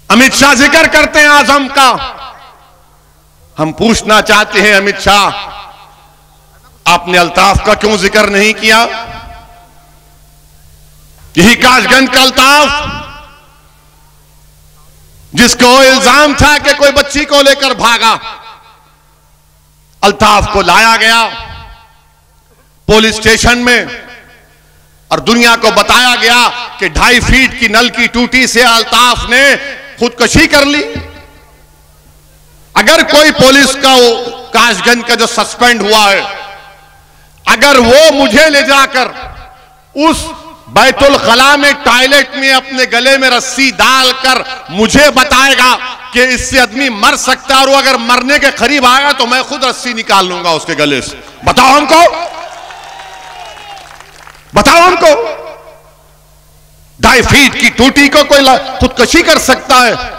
अमित शाह जिक्र करते हैं आजम का। हम पूछना चाहते हैं अमित शाह, आपने अल्ताफ का क्यों जिक्र नहीं किया? यही काशगंज का अल्ताफ जिसको इल्जाम था कि कोई बच्ची को लेकर भागा, अल्ताफ को लाया गया पुलिस स्टेशन में और दुनिया को बताया गया कि 2.5 फीट की नल की टूटी से अल्ताफ ने खुदकुशी कर ली। अगर कोई पुलिस का काशगंज का जो सस्पेंड हुआ है, अगर वो मुझे ले जाकर उस बैतुल खला में टॉयलेट में अपने गले में रस्सी डालकर मुझे बताएगा कि इससे आदमी मर सकता है और वो अगर मरने के करीब आएगा तो मैं खुद रस्सी निकाल लूंगा उसके गले से, बताओ हमको, बताओ हमको। 2.5 फीट की टूटी को कोई खुदकुशी कर सकता है?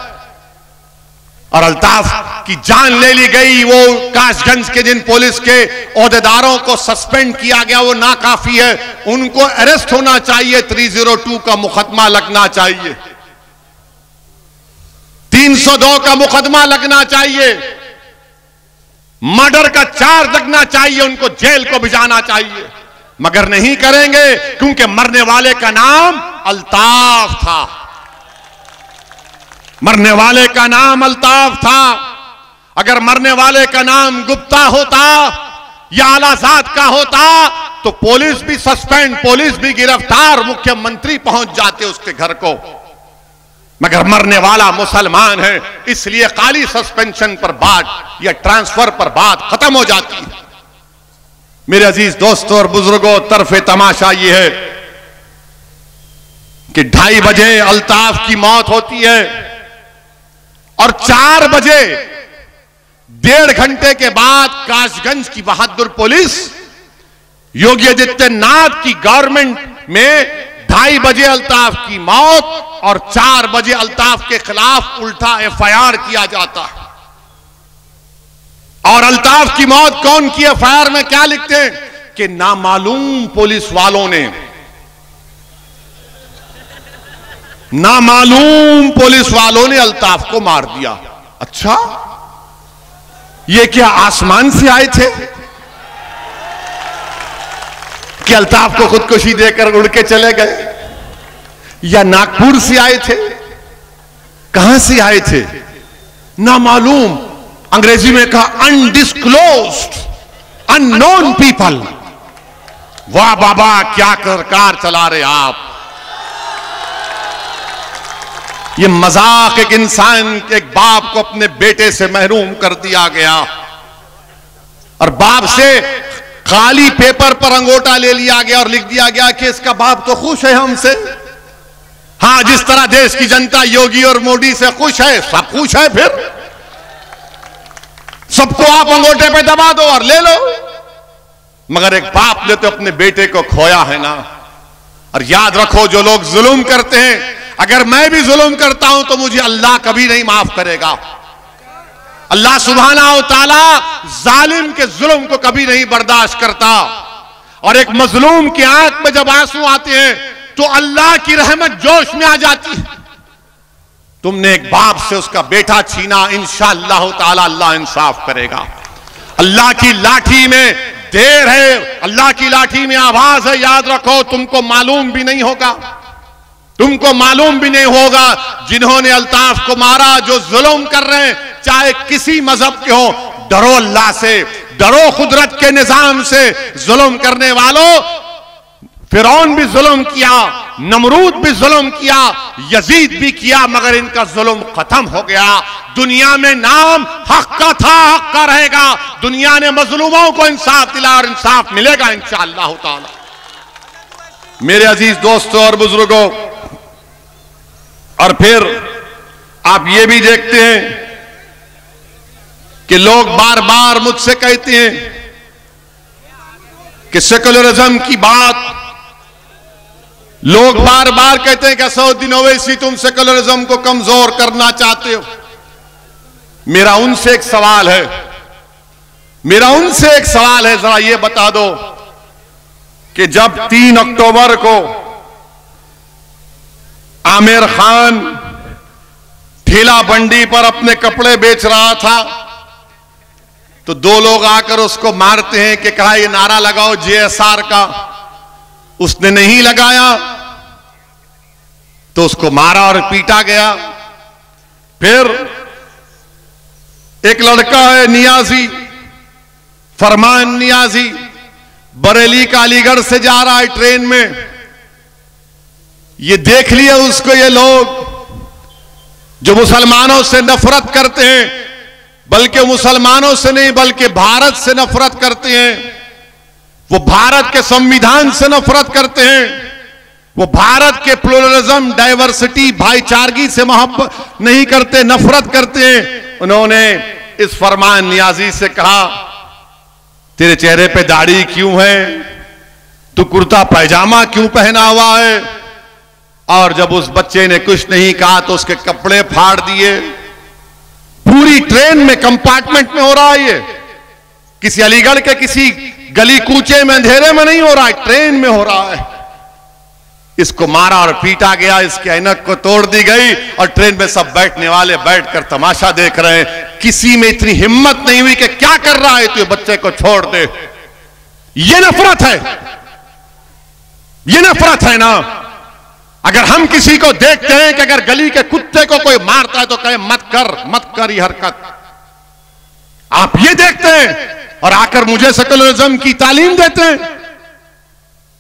और अल्ताफ की जान ले ली गई। वो काशगंज के जिन पुलिस के ओहदेदारों को सस्पेंड किया गया वो नाकाफी है, उनको अरेस्ट होना चाहिए, 302 का मुकदमा लगना चाहिए, 302 का मुकदमा लगना चाहिए, मर्डर का चार्ज लगना चाहिए, उनको जेल को भिजाना चाहिए, मगर नहीं करेंगे क्योंकि मरने वाले का नाम अल्ताफ था, मरने वाले का नाम अल्ताफ था। अगर मरने वाले का नाम गुप्ता होता या आलाजाद का होता तो पुलिस भी सस्पेंड, पुलिस भी गिरफ्तार, मुख्यमंत्री पहुंच जाते उसके घर को, मगर मरने वाला मुसलमान है, इसलिए खाली सस्पेंशन पर बात या ट्रांसफर पर बात खत्म हो जाती है। मेरे अजीज दोस्तों और बुजुर्गों, तरफे तमाशा ये है कि 2:30 बजे अल्ताफ की मौत होती है और 4 बजे 1.5 घंटे के बाद काशगंज की बहादुर पुलिस योगी आदित्यनाथ की गवर्नमेंट में 2:30 बजे अल्ताफ की मौत और 4 बजे अल्ताफ के खिलाफ उल्टा FIR किया जाता है। और अल्ताफ की मौत कौन की? FIR में क्या लिखते हैं कि नामालूम पुलिस वालों ने, नामालूम पुलिस वालों ने अल्ताफ को मार दिया। अच्छा, ये क्या आसमान से आए थे कि अल्ताफ को खुदकुशी देकर उड़ के चले गए, या नागपुर से आए थे? कहां से आए थे? नामालूम, अंग्रेजी में कहा अनडिस्क्लोज्ड, अननोन पीपल। वाह बाबा, क्या सरकार चला रहे आप। ये मजाक, एक इंसान, एक बाप को अपने बेटे से महरूम कर दिया गया और बाप से खाली पेपर पर अंगूठा ले लिया गया और लिख दिया गया कि इसका बाप तो खुश है हमसे। हां, जिस तरह देश की जनता योगी और मोदी से खुश है, सब खुश है, फिर सबको आप अंगूठे पे दबा दो और ले लो, मगर एक बाप ने तो अपने बेटे को खोया है ना। और याद रखो, जो लोग जुल्म करते हैं, अगर मैं भी जुल्म करता हूं तो मुझे अल्लाह कभी नहीं माफ करेगा। अल्लाह सुब्हाना व तआला जालिम के जुल्म को कभी नहीं बर्दाश्त करता। और एक मजलूम की आंख में जब आंसू आते हैं तो अल्लाह की रहमत जोश में आ जाती है। तुमने एक बाप से उसका बेटा छीना, इंशाअल्लाह ताला अल्लाह इंसाफ करेगा। अल्लाह की लाठी में देर है, अल्लाह की लाठी में आवाज है, याद रखो। तुमको मालूम भी नहीं होगा, तुमको मालूम भी नहीं होगा जिन्होंने अल्ताफ को मारा, जो जुल्म कर रहे हैं, चाहे किसी मजहब के हो, डरो अल्लाह से, डरो कुदरत के निजाम से। जुल्म करने वालों, फिरौन भी जुल्म किया, नमरूद भी जुल्म किया, यजीद भी किया, मगर इनका जुल्म खत्म हो गया। दुनिया में नाम हक का था, हक का रहेगा। दुनिया ने मजलूमों को इंसाफ दिला और इंसाफ मिलेगा इंशाअल्लाह ताला। मेरे अजीज दोस्तों और बुजुर्गों, और फिर आप ये भी देखते हैं कि लोग बार बार मुझसे कहते हैं कि सेकुलरिज्म की बात, लोग बार बार कहते हैं कि असदुद्दीन ओवैसी तुम सेकुलरिज्म को कमजोर करना चाहते हो। मेरा उनसे एक सवाल है, मेरा उनसे एक सवाल है, जरा ये बता दो कि जब 3 अक्टूबर को आमिर खान खिला बंडी पर अपने कपड़े बेच रहा था, तो दो लोग आकर उसको मारते हैं कि कहा ये नारा लगाओ JSR का। उसने नहीं लगाया तो उसको मारा और पीटा गया। फिर एक लड़का है नियाजी, फरमान नियाजी, बरेली का अलीगढ़ से जा रहा है ट्रेन में। ये देख लिया उसको ये लोग जो मुसलमानों से नफरत करते हैं, बल्कि मुसलमानों से नहीं बल्कि भारत से नफरत करते हैं। वो भारत के संविधान से नफरत करते हैं। वो भारत के प्लुरलिज्म, डाइवर्सिटी, भाईचारगी से मोहब्बत नहीं करते, नफरत करते हैं। उन्होंने इस फरमान नियाजी से कहा, तेरे चेहरे पे दाढ़ी क्यों है, तू कुर्ता पैजामा क्यों पहना हुआ है? और जब उस बच्चे ने कुछ नहीं कहा तो उसके कपड़े फाड़ दिए। पूरी ट्रेन में, कंपार्टमेंट में हो रहा है ये, किसी अलीगढ़ के किसी गली कूचे में अंधेरे में नहीं हो रहा है, ट्रेन में हो रहा है। इसको मारा और पीटा गया, इसकी ऐनक को तोड़ दी गई और ट्रेन में सब बैठने वाले बैठकर तमाशा देख रहे हैं। किसी में इतनी हिम्मत नहीं हुई कि क्या कर रहा है तू, बच्चे को छोड़ दे। ये नफरत है, ये नफरत है ना। अगर हम किसी को देखते हैं कि अगर गली के कुत्ते को कोई मारता है तो कहे मत कर ये हरकत। आप ये देखते हैं और आकर मुझे सेकुलरिज्म की तालीम देते हैं।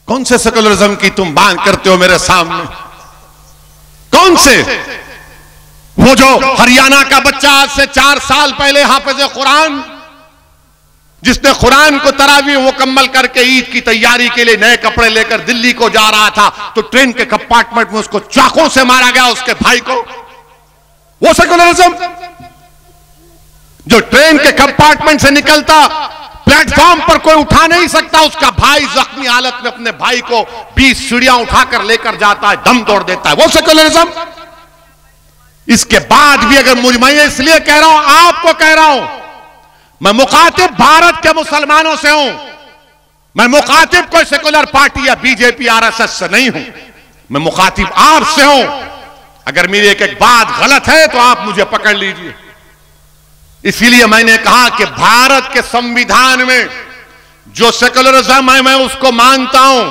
कौन से सेकुलरिज्म की तुम बात करते हो मेरे सामने? कौन से? वो जो हरियाणा का बच्चा आज से 4 साल पहले हाफिज कुरान, जिसने कुरान को तरावी मुकम्मल करके ईद की तैयारी के लिए नए कपड़े लेकर दिल्ली को जा रहा था, तो ट्रेन के कंपार्टमेंट में उसको चाकों से मारा गया, उसके भाई को। वो सेकुलरिज्म जो ट्रेन के कंपार्टमेंट से निकलता, प्लेटफॉर्म पर कोई उठा नहीं सकता, उसका भाई जख्मी हालत में अपने भाई को 20 सीढ़ियां उठाकर लेकर जाता है, दम तोड़ देता है। वो सेकुलरिज्म। इसके बाद भी अगर मैं इसलिए कह रहा हूं, आपको कह रहा हूं, मैं मुखातिब भारत के मुसलमानों से हूं, मैं मुखातिब कोई सेकुलर पार्टी या बीजेपी RSS से नहीं हूं, मैं मुखातिब आपसे हूं। अगर मेरी एक एक बात गलत है तो आप मुझे पकड़ लीजिए। इसीलिए मैंने कहा कि भारत के संविधान में जो सेकुलरिज्म है मैं उसको मानता हूं।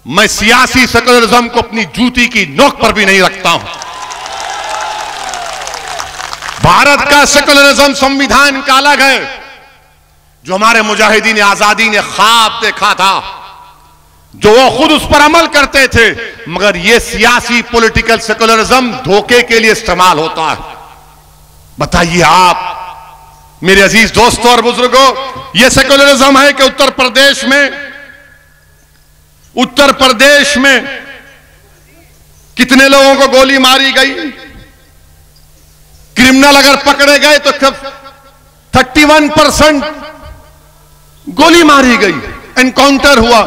मैं सियासी सेकुलरिज्म को अपनी जूती की नोक पर भी नहीं रखता हूं। भारत का सेकुलरिज्म संविधान का अलग है, जो हमारे मुजाहिदीन आजादी ने ख्वाब देखा था, जो वो खुद उस पर अमल करते थे। मगर ये सियासी पॉलिटिकल सेकुलरिज्म धोखे के लिए इस्तेमाल होता है। बताइए आप मेरे अजीज दोस्तों और बुजुर्गों, यह सेकुलरिज्म है कि उत्तर प्रदेश में कितने लोगों को गोली मारी गई? क्रिमिनल अगर पकड़े गए तो 31% गोली मारी गई, एनकाउंटर हुआ।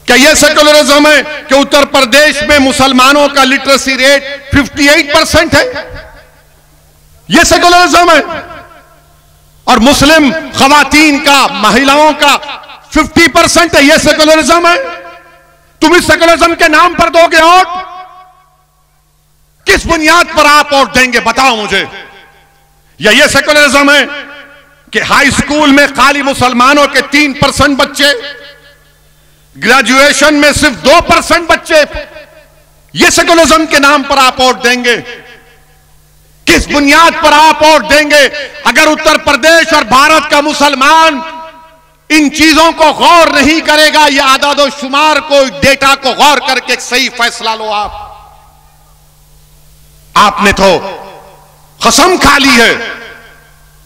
क्या यह सेकुलरिज्म है कि उत्तर प्रदेश में मुसलमानों का लिटरेसी रेट 58% है? यह सेकुलरिज्म है। और मुस्लिम खवातीन का, महिलाओं का 50% है। यह सेकुलरिज्म है। तुम इस सेकुलरिज्म के नाम पर दोगे वोट? किस बुनियाद पर आप वोट देंगे बताओ मुझे। या यह सेकुलरिज्म है कि हाई स्कूल में खाली मुसलमानों के 3% बच्चे, ग्रेजुएशन में सिर्फ 2% बच्चे, यह सेकुलरिज्म के नाम पर आप वोट देंगे? किस बुनियाद पर आप वोट देंगे? अगर उत्तर प्रदेश और भारत का मुसलमान इन चीजों को गौर नहीं करेगा, या आदाद और शुमार को, डेटा को गौर करके एक सही फैसला लो। आपने तो कसम खा ली है।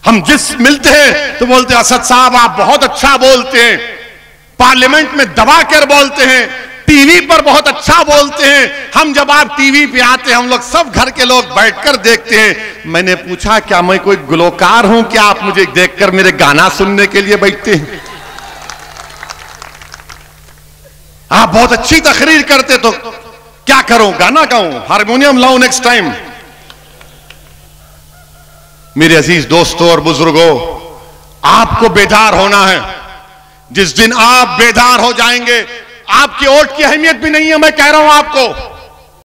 हम जिस मिलते हैं तो बोलते हैं असद साहब आप बहुत अच्छा बोलते हैं, पार्लियामेंट में दबाकर बोलते हैं, टीवी पर बहुत अच्छा बोलते हैं। हम जब आप टीवी पे आते हैं हम लोग सब घर के लोग बैठकर देखते हैं। मैंने पूछा क्या मैं कोई गुलकार हूं? क्या आप मुझे देखकर मेरे गाना सुनने के लिए बैठते हैं? आप बहुत अच्छी तकरीर करते तो क्या करूं, गाना गाऊं, हारमोनियम लाऊं नेक्स्ट टाइम? मेरे अजीज दोस्तों और बुजुर्गों, आपको बेदार होना है। जिस दिन आप बेदार हो जाएंगे, आपकी वोट की अहमियत भी नहीं है, मैं कह रहा हूं आपको।